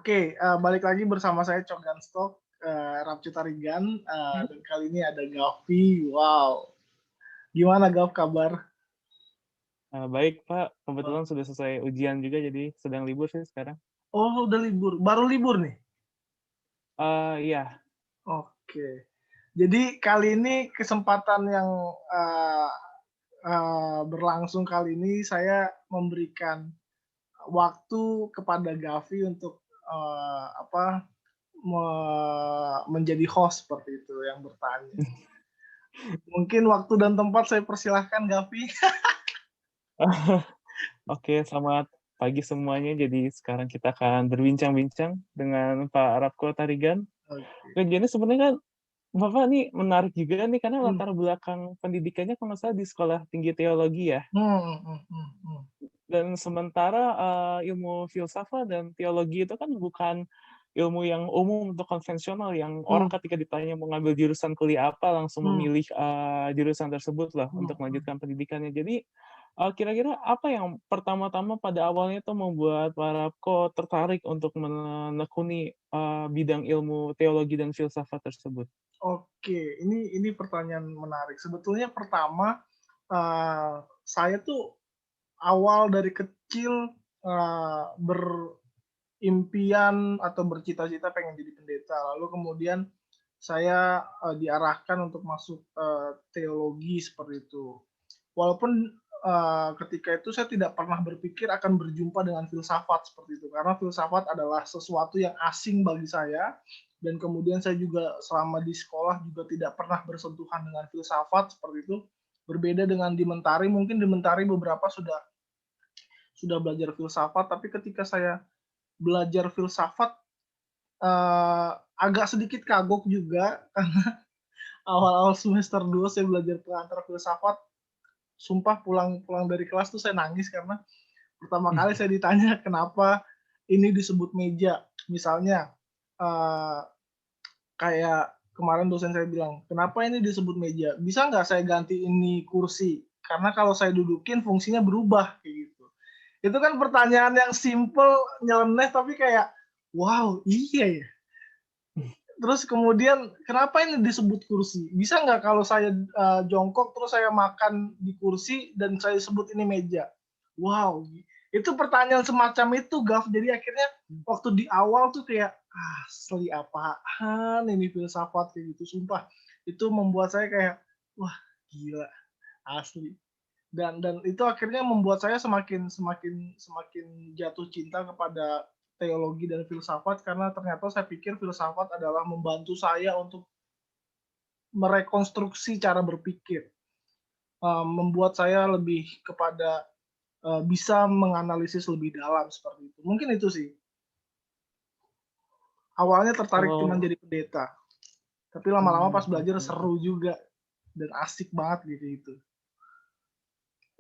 Oke, balik lagi bersama saya Cok Gunstock, Rapcu Tarigan, dan kali ini ada Gaffi. Wow, gimana Gav kabar? Baik, Pak. Oh, Kebetulan sudah selesai ujian juga, jadi sedang libur sih sekarang. oh udah libur, baru libur nih? Iya. Oke. Jadi kali ini kesempatan yang, eee berlangsung kali ini saya memberikan waktu kepada Gaffi untuk, apa, menjadi host seperti itu yang bertanya. Mungkin waktu dan tempat saya persilahkan Gaffi. Oke, selamat pagi semuanya. Jadi sekarang kita akan berbincang-bincang dengan Pak Ratko Tarigan. Oke. Jadi sebenarnya kan Bapak nih menarik juga nih, karena Mmm, latar belakang pendidikannya kalau nggak salah di Sekolah Tinggi Teologi ya? mhm. Dan sementara, ilmu filsafat dan teologi itu kan bukan ilmu yang umum atau konvensional yang orang Mmm, ketika ditanya mau ngambil jurusan kuliah apa langsung mmm, memilih, jurusan tersebut lah untuk mhm. melanjutkan pendidikannya. Jadi, kira-kira apa yang pertama-tama pada awalnya itu membuat Pak Rapko tertarik untuk menekuni, bidang ilmu teologi dan filsafat tersebut? Oke, ini pertanyaan menarik. Sebetulnya pertama, saya tuh awal dari kecil, berimpian atau bercita-cita pengen jadi pendeta, lalu kemudian saya, diarahkan untuk masuk, teologi seperti itu. Walaupun, ketika itu saya tidak pernah berpikir akan berjumpa dengan filsafat seperti itu, karena filsafat adalah sesuatu yang asing bagi saya, dan kemudian saya juga selama di sekolah juga tidak pernah bersentuhan dengan filsafat seperti itu. Berbeda dengan di Mentari, mungkin di Mentari beberapa sudah belajar filsafat, tapi ketika saya belajar filsafat, agak sedikit kagok juga karena awal-awal semester 2 saya belajar pengantar filsafat. Sumpah pulang pulang dari kelas tuh saya nangis karena pertama kali saya ditanya kenapa ini disebut meja. Misalnya, eee, kayak kemarin dosen saya bilang, "Kenapa ini disebut meja? Bisa nggak saya ganti ini kursi? Karena kalau saya dudukin fungsinya berubah," kayak gitu. Itu kan pertanyaan yang simpel, nyeleneh, tapi kayak, wow, iya ya. Terus kemudian, kenapa ini disebut kursi? Bisa nggak kalau saya, jongkok terus saya makan di kursi dan saya sebut ini meja? Wow, itu pertanyaan semacam itu, Gaf. Jadi akhirnya waktu di awal tuh kayak, "Asli apaan ini filsafat," kayak gitu, sumpah. Itu membuat saya kayak, "Wah, gila, asli." Dan itu akhirnya membuat saya semakin semakin semakin jatuh cinta kepada teologi dan filsafat karena ternyata saya pikir filsafat adalah membantu saya untuk merekonstruksi cara berpikir, membuat saya lebih kepada, bisa menganalisis lebih dalam seperti itu. Mungkin itu sih, awalnya tertarik cuman Kalau jadi pendeta, tapi lama-lama pas belajar oke, oke. seru juga dan asik banget gitu itu.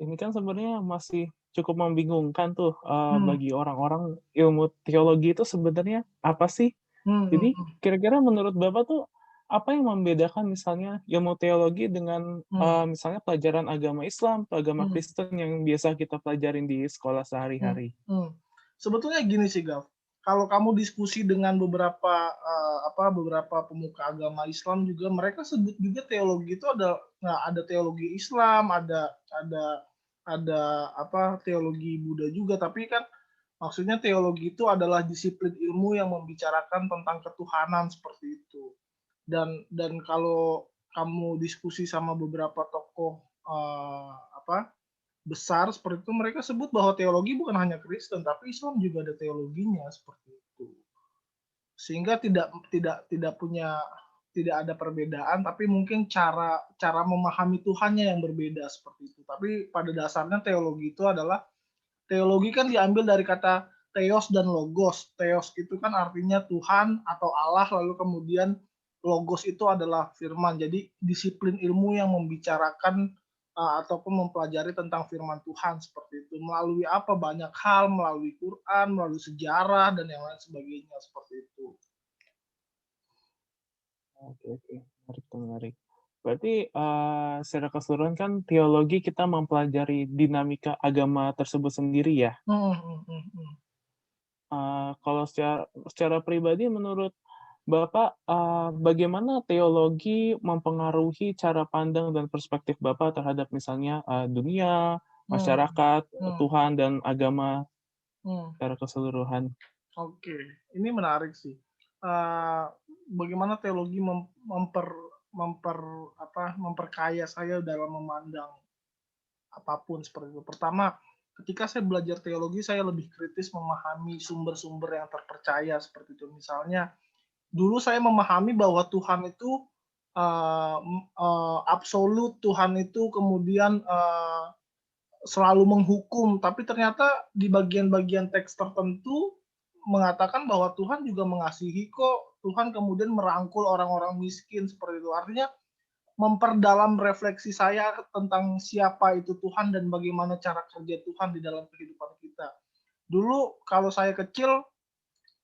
Ini kan sebenarnya masih cukup membingungkan tuh, Hmm, bagi orang-orang ilmu teologi itu sebenarnya apa sih? mhm Jadi mhm, kira-kira menurut Bapak tuh, apa yang membedakan misalnya ilmu teologi dengan, mmm, misalnya pelajaran agama Islam atau agama mmm. Kristen yang biasa kita pelajarin di sekolah Hmm, sehari-hari? hmm. Sebetulnya gini sih, Gav, kalau kamu diskusi dengan beberapa pemuka agama Islam juga mereka sebut juga teologi itu ada teologi Islam, ada ada teologi Buddha juga, tapi kan maksudnya teologi itu adalah disiplin ilmu yang membicarakan tentang ketuhanan seperti itu. Dan kalau kamu diskusi sama beberapa tokoh, besar seperti itu, mereka sebut bahwa teologi bukan hanya Kristen, tapi Islam juga ada teologinya, seperti itu. Sehingga tidak ada perbedaan, tapi mungkin cara cara memahami Tuhannya yang berbeda, seperti itu. Tapi pada dasarnya teologi kan diambil dari kata theos dan logos. Theos itu kan artinya Tuhan atau Allah, lalu kemudian logos itu adalah firman. Jadi disiplin ilmu yang membicarakan ataupun mempelajari tentang firman Tuhan seperti itu. Melalui apa? Banyak hal, melalui Quran, melalui sejarah dan yang lain sebagainya seperti itu. Oke, oke, menarik tuh, menarik. Berarti, secara keseluruhan kan teologi kita mempelajari dinamika agama tersebut sendiri ya? Mhm mhm mhm. kalau secara pribadi menurut Bapak, bagaimana teologi mempengaruhi cara pandang dan perspektif Bapak terhadap misalnya, dunia, Hmm, masyarakat, hmm, Tuhan, dan agama hmm. secara keseluruhan? Oke, ini menarik sih. Eee, Bagaimana teologi memper memperkaya saya dalam memandang apapun seperti itu. Pertama, ketika saya belajar teologi, saya lebih kritis memahami sumber-sumber yang terpercaya seperti itu. Misalnya, dulu saya memahami bahwa Tuhan itu, absolut, Tuhan itu kemudian, selalu menghukum, tapi ternyata di bagian-bagian teks tertentu mengatakan bahwa Tuhan juga mengasihi kok, Tuhan kemudian merangkul orang-orang miskin seperti itu. Artinya memperdalam refleksi saya tentang siapa itu Tuhan dan bagaimana cara kerja Tuhan di dalam kehidupan kita. Dulu kalau saya kecil,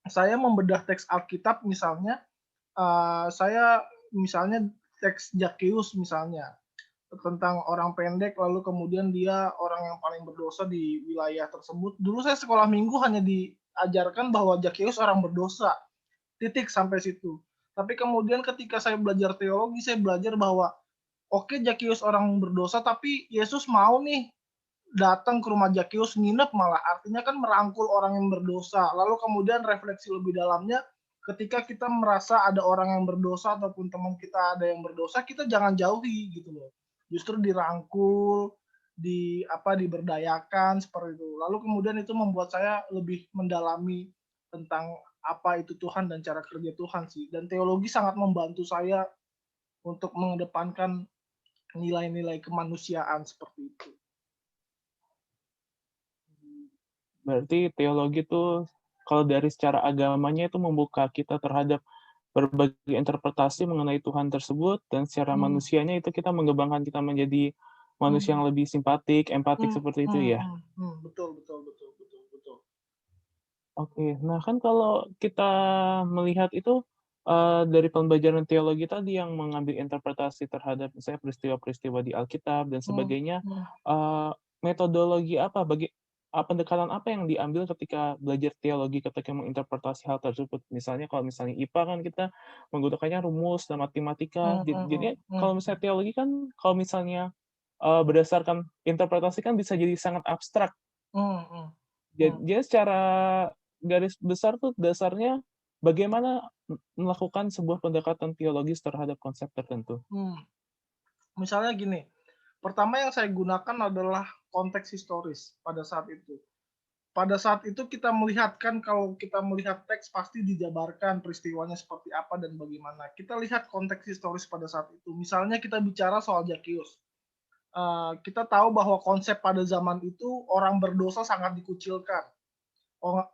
saya membedah teks Alkitab misalnya, saya misalnya teks Zakeus misalnya, tentang orang pendek lalu kemudian dia orang yang paling berdosa di wilayah tersebut. Dulu saya sekolah minggu hanya diajarkan bahwa Zakeus orang berdosa, titik sampai situ. Tapi kemudian ketika saya belajar teologi, saya belajar bahwa oke Zakeus orang berdosa, tapi Yesus mau nih datang ke rumah Zakeus nginep malah, artinya kan merangkul orang yang berdosa. Lalu kemudian refleksi lebih dalamnya, ketika kita merasa ada orang yang berdosa ataupun teman kita ada yang berdosa, kita jangan jauhi gitu loh. Justru dirangkul, diberdayakan seperti itu. Lalu kemudian itu membuat saya lebih mendalami tentang apa itu Tuhan dan cara kerja Tuhan sih. Dan teologi sangat membantu saya untuk mengedepankan nilai-nilai kemanusiaan seperti itu. Berarti teologi itu kalau dari secara agamanya itu membuka kita terhadap berbagai interpretasi mengenai Tuhan tersebut, dan secara Hmm, manusianya itu kita mengembangkan kita menjadi manusia hmm, yang lebih simpatik, empatik seperti itu ya? betul betul betul betul betul. Oke. Nah, kan kalau kita melihat itu, dari pembelajaran teologi tadi yang mengambil interpretasi terhadap misalnya peristiwa-peristiwa di Alkitab dan Hmm, sebagainya, hmm, eee, metodologi apa, pendekatan apa yang diambil ketika belajar teologi ketika menginterpretasi hal tersebut? Misalnya kalau misalnya IPA kan kita menggunakannya rumus dan matematika, hmm, hmm, jadinya hmm, kalau misalnya teologi kan kalau misalnya, berdasarkan interpretasi kan bisa jadi sangat abstrak. hmm, hmm, hmm, Jadi secara garis besar tuh dasarnya bagaimana melakukan sebuah pendekatan teologis terhadap konsep tertentu? hmm. Misalnya gini, pertama yang saya gunakan adalah konteks historis pada saat itu. Pada saat itu kita melihat kan kalau kita melihat teks pasti dijabarkan peristiwanya seperti apa dan bagaimana. Kita lihat konteks historis pada saat itu. Misalnya kita bicara soal Zakeus. Kita tahu bahwa konsep pada zaman itu orang berdosa sangat dikucilkan.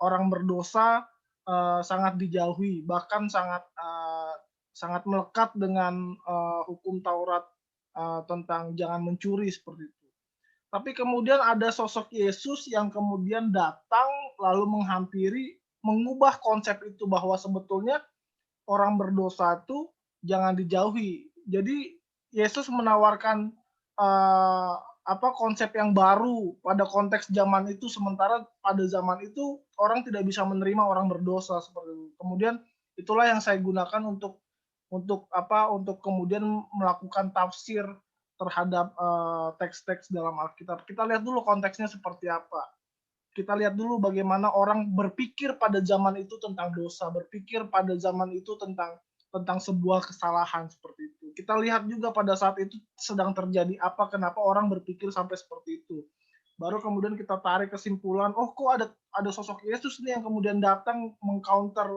Orang berdosa sangat dijauhi, bahkan sangat melekat dengan hukum Taurat tentang jangan mencuri seperti itu. Tapi kemudian ada sosok Yesus yang kemudian datang lalu menghampiri, mengubah konsep itu bahwa sebetulnya orang berdosa itu jangan dijauhi. Jadi Yesus menawarkan konsep yang baru pada konteks zaman itu, sementara pada zaman itu orang tidak bisa menerima orang berdosa seperti itu. Kemudian itulah yang saya gunakan untuk kemudian melakukan tafsir terhadap teks-teks dalam Alkitab. Kita lihat dulu konteksnya seperti apa. Kita lihat dulu bagaimana orang berpikir pada zaman itu tentang dosa, berpikir pada zaman itu tentang sebuah kesalahan seperti itu. Kita lihat juga pada saat itu sedang terjadi apa, kenapa orang berpikir sampai seperti itu. Baru kemudian kita tarik kesimpulan, oh kok ada sosok Yesus nih yang kemudian datang mengcounter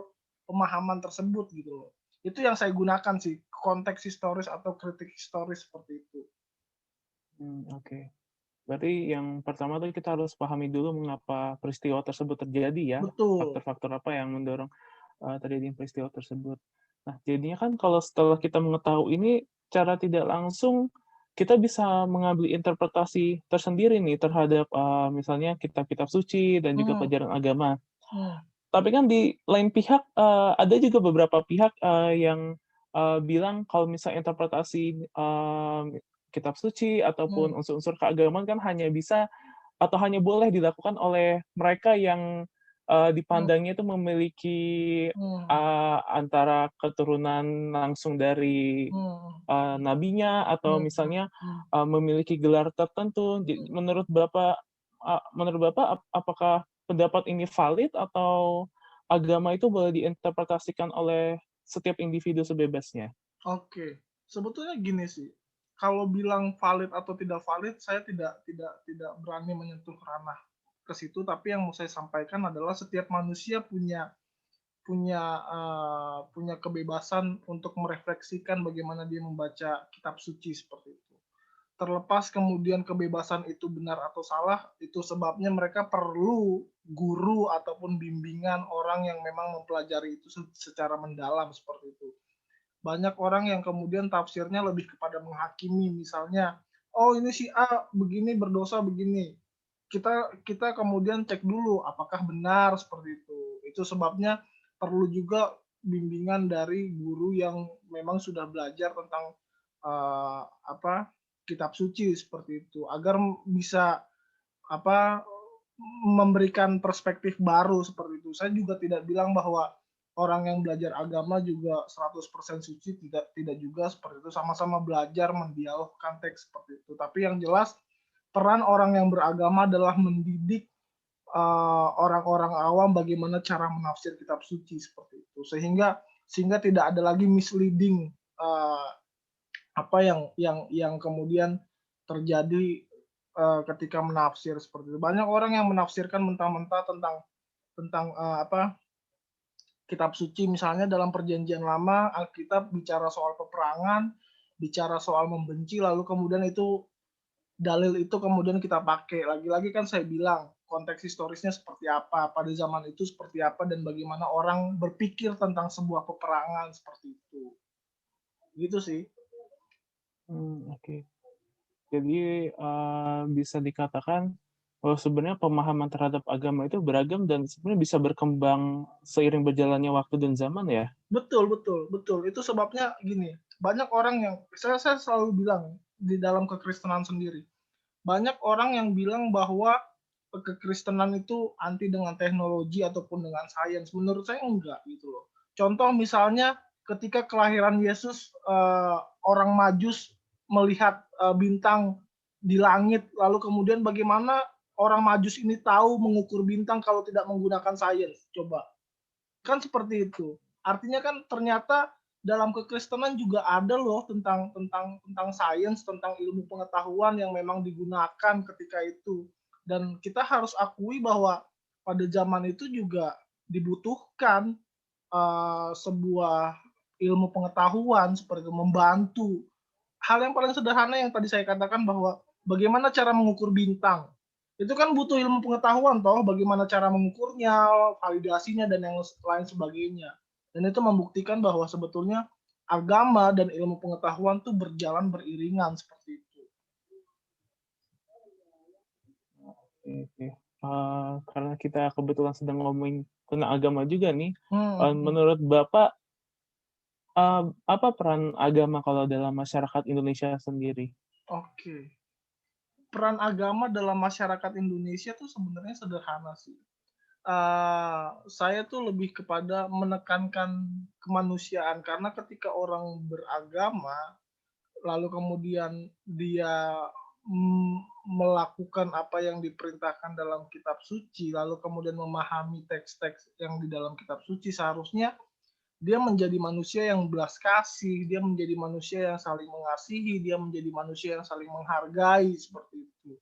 pemahaman tersebut gitu loh. Itu yang saya gunakan sih, konteks historis atau kritik historis seperti itu. Oke. Berarti yang pertama tuh kita harus pahami dulu mengapa peristiwa tersebut terjadi ya, Betul. faktor-faktor apa yang mendorong, terjadinya peristiwa tersebut. Nah, jadinya kan kalau setelah kita mengetahui ini, cara tidak langsung kita bisa mengambil interpretasi tersendiri nih terhadap, misalnya kitab-kitab suci dan juga Hmm, pelajaran agama. hmm, Tapi kan di lain pihak, ada juga beberapa pihak, yang, bilang kalau misalnya interpretasi, kitab suci hmm, ataupun unsur-unsur keagamaan kan hanya bisa atau hanya boleh dilakukan oleh mereka yang Hmm. dipandangnya itu memiliki, Hmm. antara keturunan langsung dari, Hmm. nabinya atau Hmm. misalnya, Hmm. memiliki gelar tertentu. Menurut Bapak apakah pendapat ini valid atau agama itu boleh diinterpretasikan oleh setiap individu sebebasnya? Oke, sebetulnya gini sih, kalau bilang valid atau tidak valid, saya tidak berani menyentuh ranah ke situ, tapi yang mau saya sampaikan adalah setiap manusia punya punya kebebasan untuk merefleksikan bagaimana dia membaca kitab suci seperti itu. Terlepas kemudian kebebasan itu benar atau salah, itu sebabnya mereka perlu guru ataupun bimbingan orang yang memang mempelajari itu secara mendalam seperti itu. Banyak orang yang kemudian tafsirnya lebih kepada menghakimi, misalnya, "Oh, ini si A begini, berdosa begini." Kita kita kemudian cek dulu apakah benar seperti itu. Itu sebabnya perlu juga bimbingan dari guru yang memang sudah belajar tentang, apa, kitab suci seperti itu, agar bisa, apa, memberikan perspektif baru seperti itu. Saya juga tidak bilang bahwa orang yang belajar agama juga 100% suci, tidak juga seperti itu, sama-sama belajar mendialogkan teks seperti itu. Tapi yang jelas peran orang yang beragama adalah mendidik, orang-orang awam bagaimana cara menafsir kitab suci seperti itu. Sehingga sehingga tidak ada lagi misleading, apa yang kemudian terjadi, ketika menafsir seperti itu. Banyak orang yang menafsirkan mentah-mentah tentang, apa, kitab suci misalnya dalam Perjanjian Lama, Alkitab bicara soal peperangan, bicara soal membenci, lalu kemudian itu dalil itu kemudian kita pakai. Lagi-lagi kan saya bilang, konteks historisnya seperti apa, pada zaman itu seperti apa, dan bagaimana orang berpikir tentang sebuah peperangan seperti itu. Gitu sih. Oke. Jadi, bisa dikatakan bahwa sebenarnya pemahaman terhadap agama itu beragam dan sebenarnya bisa berkembang seiring berjalannya waktu dan zaman ya? Betul betul betul. Itu sebabnya gini, banyak orang yang saya selalu bilang di dalam kekristenan sendiri, banyak orang yang bilang bahwa kekristenan itu anti dengan teknologi ataupun dengan sains. Menurut saya enggak gitu loh. Contoh misalnya ketika kelahiran Yesus, orang Majus melihat, bintang di langit, lalu kemudian bagaimana orang Majus ini tahu mengukur bintang kalau tidak menggunakan sains, coba. Kan seperti itu. Artinya kan ternyata dalam kekristenan juga ada loh tentang sains, tentang ilmu pengetahuan yang memang digunakan ketika itu. Dan kita harus akui bahwa pada zaman itu juga dibutuhkan, sebuah ilmu pengetahuan seperti itu, membantu. Hal yang paling sederhana yang tadi saya katakan bahwa bagaimana cara mengukur bintang. Itu kan butuh ilmu pengetahuan toh, bagaimana cara mengukurnya, validasinya dan yang lain sebagainya. Dan itu membuktikan bahwa sebetulnya agama dan ilmu pengetahuan tuh berjalan beriringan seperti itu. Oke oke. Karena kita kebetulan sedang ngomongin tentang agama juga nih, Hmm, hmm. menurut Bapak, apa peran agama kalau dalam masyarakat Indonesia sendiri? Oke. Peran agama dalam masyarakat Indonesia tuh sebenarnya sederhana sih. Saya tuh lebih kepada menekankan kemanusiaan karena ketika orang beragama lalu kemudian dia, melakukan apa yang diperintahkan dalam kitab suci, lalu kemudian memahami teks-teks yang di dalam kitab suci, seharusnya dia menjadi manusia yang belas kasih, dia menjadi manusia yang saling mengasihi, dia menjadi manusia yang saling menghargai, seperti itu.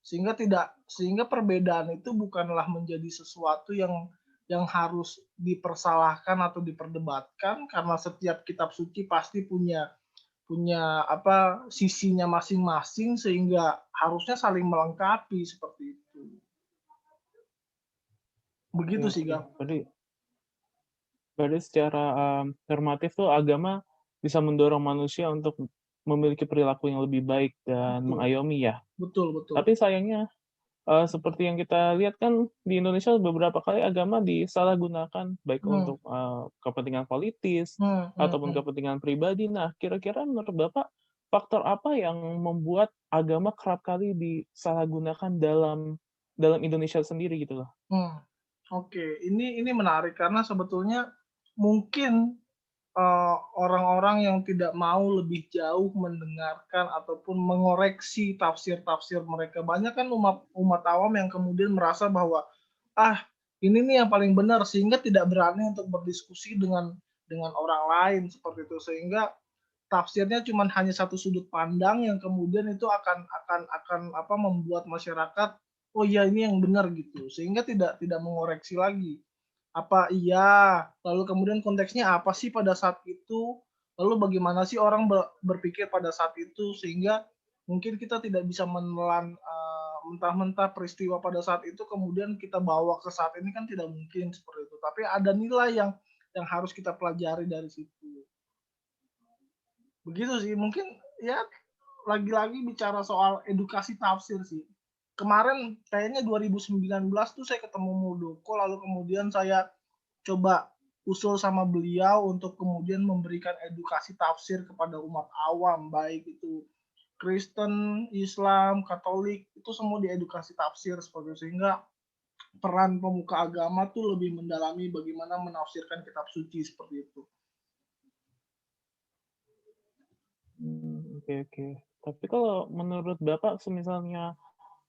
Sehingga perbedaan itu bukanlah menjadi sesuatu yang harus dipersalahkan atau diperdebatkan karena setiap kitab suci pasti punya punya apa, sisinya masing-masing sehingga harusnya saling melengkapi seperti itu. Oke Begitu sih, oke. Gap. Berarti secara, normatif tuh agama bisa mendorong manusia untuk memiliki perilaku yang lebih baik dan Betul, mengayomi ya. betul betul. Tapi sayangnya, seperti yang kita lihat kan di Indonesia beberapa kali agama disalahgunakan, baik Hmm, untuk, kepentingan politis ataupun hmm. kepentingan pribadi. Nah, kira-kira menurut Bapak, faktor apa yang membuat agama kerap kali disalahgunakan dalam dalam Indonesia sendiri gitu loh? Hmm. Oke, ini menarik karena sebetulnya mungkin, orang-orang yang tidak mau lebih jauh mendengarkan ataupun mengoreksi tafsir-tafsir mereka. Banyak kan umat umat awam yang kemudian merasa bahwa, "Ah, ini nih yang paling benar," sehingga tidak berani untuk berdiskusi dengan orang lain seperti itu. Sehingga tafsirnya cuman hanya satu sudut pandang yang kemudian itu akan apa, membuat masyarakat, "Oh iya ini yang benar," gitu. Sehingga tidak mengoreksi lagi. Apa iya, lalu kemudian konteksnya apa sih pada saat itu, lalu bagaimana sih orang berpikir pada saat itu, sehingga mungkin kita tidak bisa menelan, mentah-mentah peristiwa pada saat itu kemudian kita bawa ke saat ini kan tidak mungkin seperti itu. Tapi ada nilai yang harus kita pelajari dari situ. Begitu sih, mungkin ya lagi-lagi bicara soal edukasi tafsir sih. Kemarin kayaknya 2019 tuh saya ketemu Muldoko, lalu kemudian saya coba usul sama beliau untuk kemudian memberikan edukasi tafsir kepada umat awam, baik itu Kristen, Islam, Katolik, itu semua diedukasi tafsir seperti itu. Sehingga peran pemuka agama tuh lebih mendalami bagaimana menafsirkan kitab suci seperti itu. Oke oke. Tapi kalau menurut Bapak semisalnya,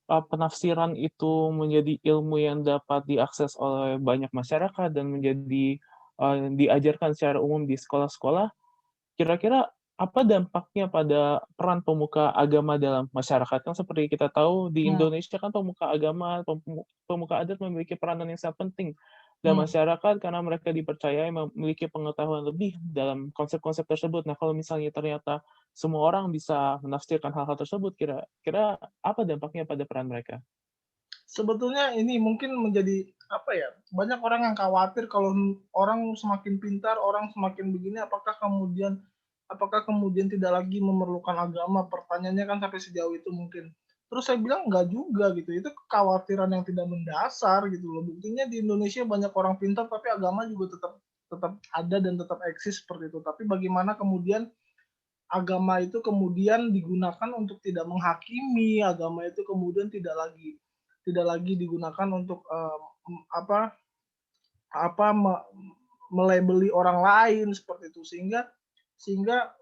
penafsiran itu menjadi ilmu yang dapat diakses oleh banyak masyarakat dan menjadi, diajarkan secara umum di sekolah-sekolah, kira-kira apa dampaknya pada peran pemuka agama dalam masyarakat? Kan seperti kita tahu di Hmm, Indonesia kan pemuka agama, pemuka adat memiliki peranan yang sangat penting dalam hmm. masyarakat karena mereka dipercayai memiliki pengetahuan lebih dalam konsep-konsep tersebut. Nah, kalau misalnya ternyata semua orang bisa menafsirkan hal-hal tersebut, kira-kira apa dampaknya pada peran mereka? Sebetulnya ini mungkin menjadi, apa ya, banyak orang yang khawatir kalau orang semakin pintar, orang semakin begini, apakah kemudian tidak lagi memerlukan agama? Pertanyaannya kan sampai sejauh itu mungkin. Terus saya bilang enggak juga gitu, itu kekhawatiran yang tidak mendasar gitu loh. Buktinya di Indonesia banyak orang pintar, tapi agama juga tetap tetap ada dan tetap eksis seperti itu. Tapi bagaimana kemudian agama itu kemudian digunakan untuk tidak menghakimi, agama itu kemudian tidak lagi digunakan untuk, apa apa, melabeli orang lain seperti itu. Sehingga,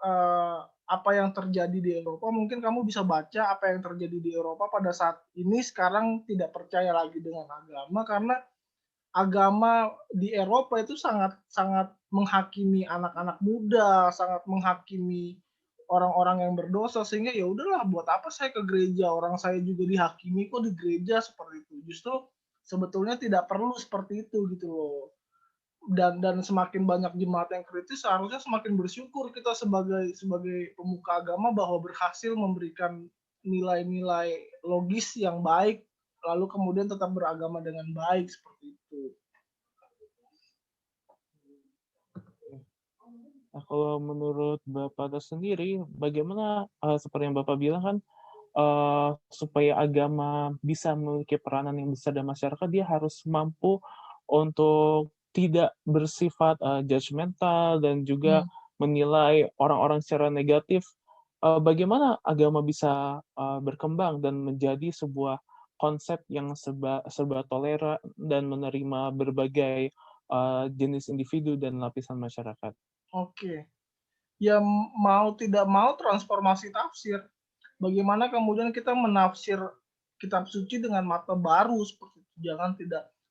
apa yang terjadi di Eropa mungkin kamu bisa baca apa yang terjadi di Eropa pada saat ini sekarang tidak percaya lagi dengan agama, karena agama di Eropa itu sangat sangat menghakimi anak-anak muda, sangat menghakimi orang-orang yang berdosa, sehingga ya udahlah buat apa saya ke gereja, orang saya juga dihakimi kok di gereja seperti itu. Justru sebetulnya tidak perlu seperti itu gitu loh. Dan semakin banyak jemaat yang kritis seharusnya semakin bersyukur kita sebagai sebagai pemuka agama bahwa berhasil memberikan nilai-nilai logis yang baik, lalu kemudian tetap beragama dengan baik seperti itu. Nah, kalau menurut Bapak tersendiri, bagaimana, seperti yang Bapak bilang kan, supaya agama bisa memiliki peranan yang besar dalam masyarakat, dia harus mampu untuk tidak bersifat, judgemental dan juga Hmm. menilai orang-orang secara negatif. Bagaimana agama bisa, berkembang dan menjadi sebuah konsep yang serba serba toleran dan menerima berbagai, jenis individu dan lapisan masyarakat? Oke. Ya mau tidak mau transformasi tafsir. Bagaimana kemudian kita menafsir kitab suci dengan mata baru seperti itu.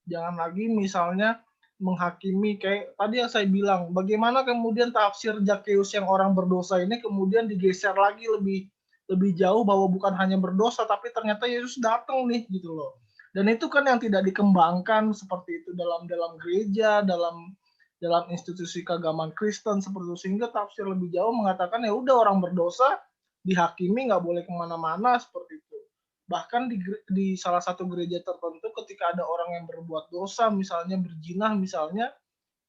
Jangan lagi misalnya menghakimi kayak tadi yang saya bilang, bagaimana kemudian tafsir Zakheus yang orang berdosa ini kemudian digeser lagi lebih lebih jauh bahwa bukan hanya berdosa tapi ternyata Yesus datang nih gitu loh. Dan itu kan yang tidak dikembangkan seperti itu dalam dalam gereja, dalam dalam institusi keagamaan Kristen seperti itu, sehingga tafsir lebih jauh mengatakan ya udah orang berdosa dihakimi nggak boleh kemana-mana seperti itu. Bahkan di salah satu gereja tertentu ketika ada orang yang berbuat dosa misalnya berzinah misalnya,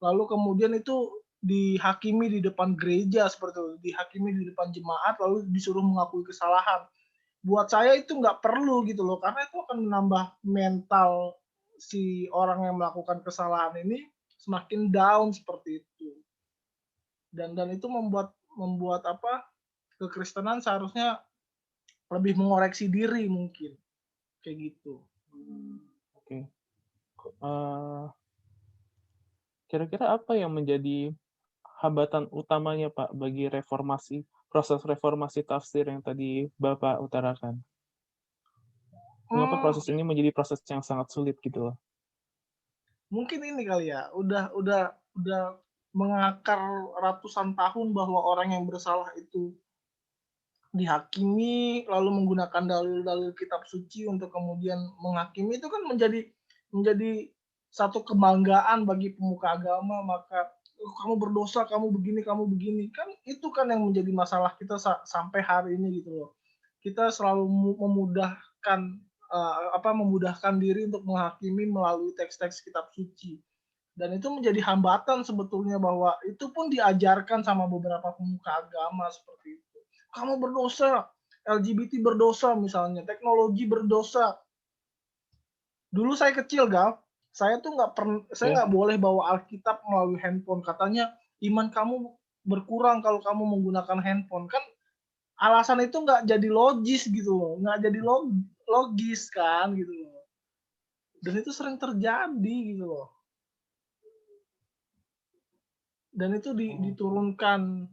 lalu kemudian itu dihakimi di depan gereja seperti itu, dihakimi di depan jemaat lalu disuruh mengakui kesalahan. Buat saya itu nggak perlu gitu loh, karena itu akan menambah mental si orang yang melakukan kesalahan ini semakin down seperti itu. Dan itu membuat membuat apa, kekristenan seharusnya lebih mengoreksi diri mungkin, kayak gitu. Oke. eee, kira-kira apa yang menjadi hambatan utamanya, Pak, bagi proses reformasi tafsir yang tadi Bapak utarakan? Mengapa Mmm, proses ini menjadi proses yang sangat sulit gitu loh? mungkin ini kali ya, udah mengakar ratusan tahun bahwa orang yang bersalah itu dihakimi, lalu menggunakan dalil-dalil kitab suci untuk kemudian menghakimi, itu kan menjadi satu kebanggaan bagi pemuka agama, maka, "Kamu berdosa, kamu begini." Kan itu kan yang menjadi masalah kita sampai hari ini gitu loh. Kita selalu memudahkan, memudahkan diri untuk menghakimi melalui teks-teks kitab suci. Dan itu menjadi hambatan sebetulnya bahwa itu pun diajarkan sama beberapa pemuka agama seperti itu. Kamu berdosa, LGBT berdosa misalnya, teknologi berdosa. Dulu saya kecil, Gal, saya Ya, nggak boleh bawa Alkitab melalui handphone. Katanya iman kamu berkurang kalau kamu menggunakan handphone. Kan alasan itu nggak jadi logis gitu loh, nggak jadi logis kan gitu loh. Dan itu sering terjadi gitu loh. Dan itu oke. diturunkan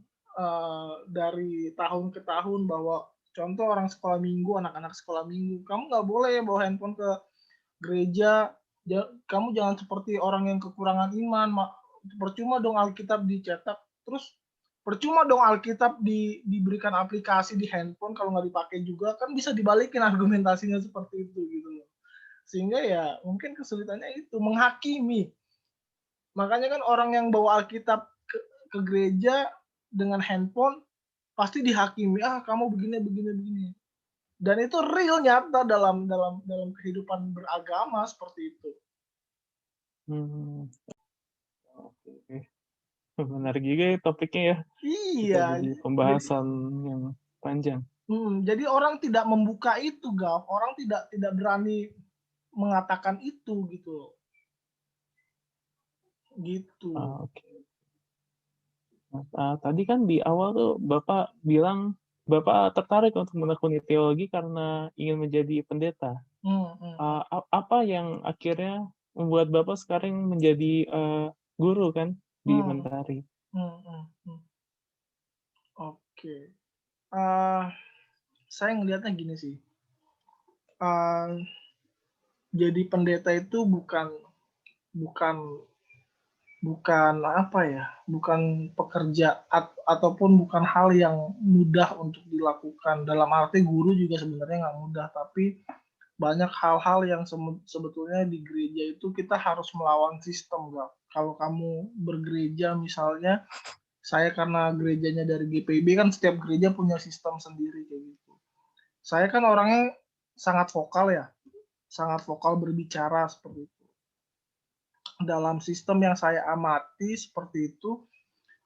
dari tahun ke tahun bahwa contoh orang sekolah minggu, anak-anak sekolah minggu, kamu nggak boleh bawa handphone ke gereja, kamu jangan seperti orang yang kekurangan iman, percuma dong Alkitab dicetak, terus percuma dong Alkitab diberikan aplikasi di handphone kalau nggak dipakai juga, kan bisa dibalikin argumentasinya seperti itu gitu loh. Sehingga ya mungkin kesulitannya itu menghakimi. Makanya kan orang yang bawa Alkitab ke gereja dengan handphone pasti dihakimi, "Ah, kamu begini begini begini." Dan itu real nyata dalam kehidupan beragama seperti itu. Mmm, oke oke. Menarik juga ya topiknya ya, bisa Iya, jadi jadi pembahasan yang panjang. jadi orang tidak membuka itu, Gav, orang tidak tidak berani mengatakan itu gitu, gitu. Oke. Nah, tadi kan di awal tuh Bapak bilang, Bapak tertarik untuk menekuni teologi karena ingin menjadi pendeta. Mhm mhm Apa yang akhirnya membuat Bapak sekarang menjadi, guru kan di mhm Mentari? mhm mhm mhm. Oke, eee, saya ngelihatnya gini sih, eee, jadi pendeta itu bukan bukan bukan apa ya, bukan ataupun bukan hal yang mudah untuk dilakukan. Dalam arti guru juga sebenarnya nggak mudah, tapi banyak hal-hal yang sebetulnya di gereja itu kita harus melawan sistem, Kak. Kalau kamu bergereja misalnya, saya karena gerejanya dari GPIB kan setiap gereja punya sistem sendiri kayak gitu. Saya kan orangnya sangat vokal ya, sangat vokal berbicara seperti itu. Dalam sistem yang saya amati seperti itu,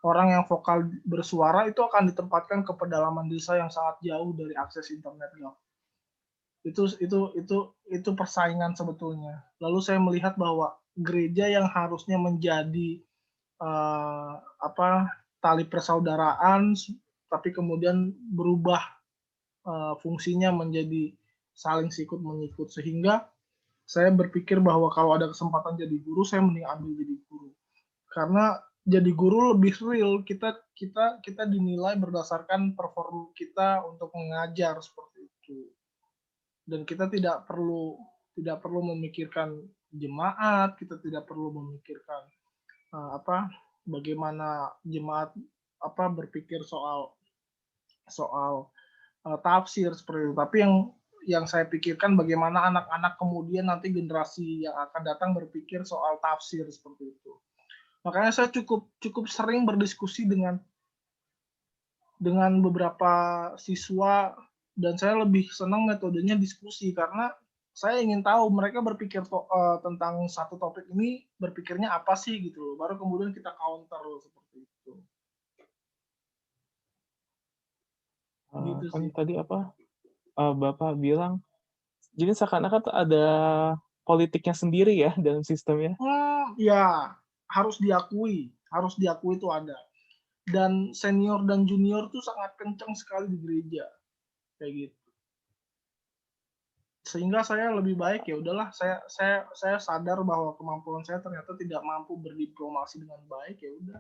orang yang vokal bersuara itu akan ditempatkan ke pedalaman desa yang sangat jauh dari akses internet, Kak. Itu persaingan sebetulnya. Lalu saya melihat bahwa gereja yang harusnya menjadi, apa, tali persaudaraan, tapi kemudian berubah, fungsinya menjadi saling sikut menyikut, sehingga saya berpikir bahwa kalau ada kesempatan jadi guru, saya mending ambil jadi guru. Karena jadi guru lebih real, kita kita kita dinilai berdasarkan perform kita untuk mengajar seperti itu. Dan kita tidak perlu memikirkan jemaat, kita tidak perlu memikirkan, bagaimana jemaat, berpikir soal soal, tafsir seperti itu. Tapi yang saya pikirkan bagaimana anak-anak kemudian nanti generasi yang akan datang berpikir soal tafsir seperti itu. Makanya saya cukup cukup sering berdiskusi dengan beberapa siswa dan saya lebih senang metodenya diskusi karena saya ingin tahu mereka berpikir tentang satu topik ini berpikirnya apa sih gitu loh, baru kemudian kita counter loh seperti itu. Gitu Kan sih. tadi apa, Bapak bilang, jadi seakan-akan tuh ada politiknya sendiri ya dalam sistemnya? Ya, harus diakui itu ada. Dan senior dan junior tuh sangat kencang sekali di gereja, kayak gitu. Sehingga saya lebih baik ya udahlah saya sadar bahwa kemampuan saya ternyata tidak mampu berdiplomasi dengan baik, ya udah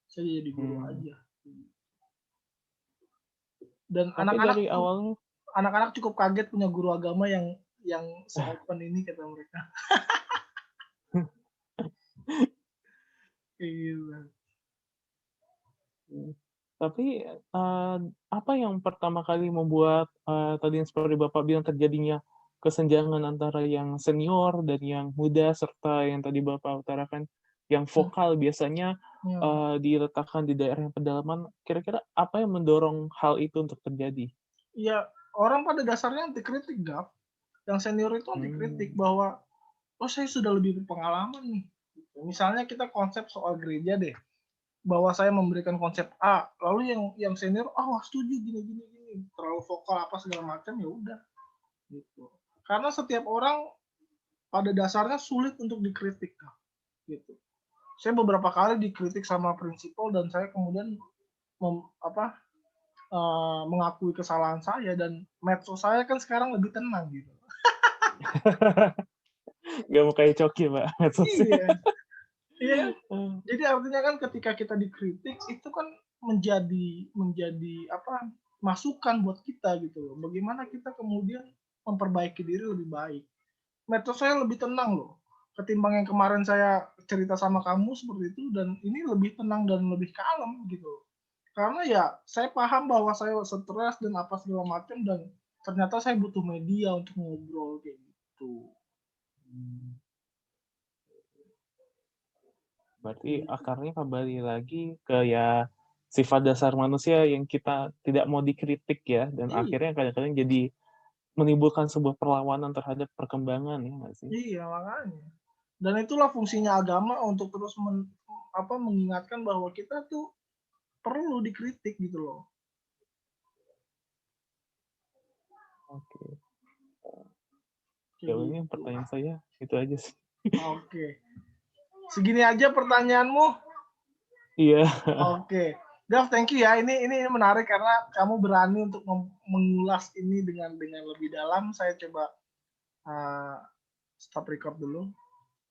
saya jadi guru Hmm. aja. Dan Tapi dari awalnya anak-anak cukup kaget punya guru agama yang se-open ini kata mereka. Kayak gitu. hmm, tapi, apa yang pertama kali membuat, tadi yang seperti Bapak bilang terjadinya kesenjangan antara yang senior dan yang muda, serta yang tadi Bapak utarakan, yang Hmm, vokal biasanya, hmm. diletakkan di daerah yang pedalaman, kira-kira apa yang mendorong hal itu untuk terjadi? Ya, orang pada dasarnya anti kritik, Gap. Yang senior itu anti kritik Mmm, bahwa, "Oh, saya sudah lebih berpengalaman nih." Gitu. Misalnya kita konsep soal gereja deh, bahwa saya memberikan konsep A, lalu yang senior, "Ah, nggak setuju gini gini gini," terlalu vokal apa segala macam, ya udah, gitu. Karena setiap orang pada dasarnya sulit untuk dikritik, Kak, gitu. Saya beberapa kali dikritik sama prinsipal dan saya kemudian mem apa, mengakui kesalahan saya dan medsos saya kan sekarang lebih tenang gitu. nggak mau kayak Coki, Mbak, medsosnya. Iya, iya kan? Eee, Jadi artinya kan ketika kita dikritik itu kan menjadi menjadi apa, masukan buat kita gitu loh. Bagaimana kita kemudian memperbaiki diri lebih baik. Medsos saya lebih tenang loh, ketimbang yang kemarin saya cerita sama kamu seperti itu dan ini lebih tenang dan lebih kalem gitu. Karena ya saya paham bahwa saya stres dan apa segala macam dan ternyata saya butuh media untuk ngobrol kayak gitu. mmm. Berarti Gitu. akarnya kembali lagi ke ya sifat dasar manusia yang kita tidak mau dikritik ya, dan Iya, akhirnya kadang-kadang jadi menimbulkan sebuah perlawanan terhadap perkembangan, ya nggak sih? iya makanya. Dan itulah fungsinya agama untuk terus mengingatkan bahwa kita tuh perlu dikritik gitu loh. Oke, Kayak jauh ini gitu. pertanyaan saya itu aja sih. Oke. Segini aja pertanyaanmu? Iya, Oke. Gav, thank you ya. Ini menarik karena kamu berani untuk mengulas ini dengan lebih dalam. Saya coba uh, stop record dulu.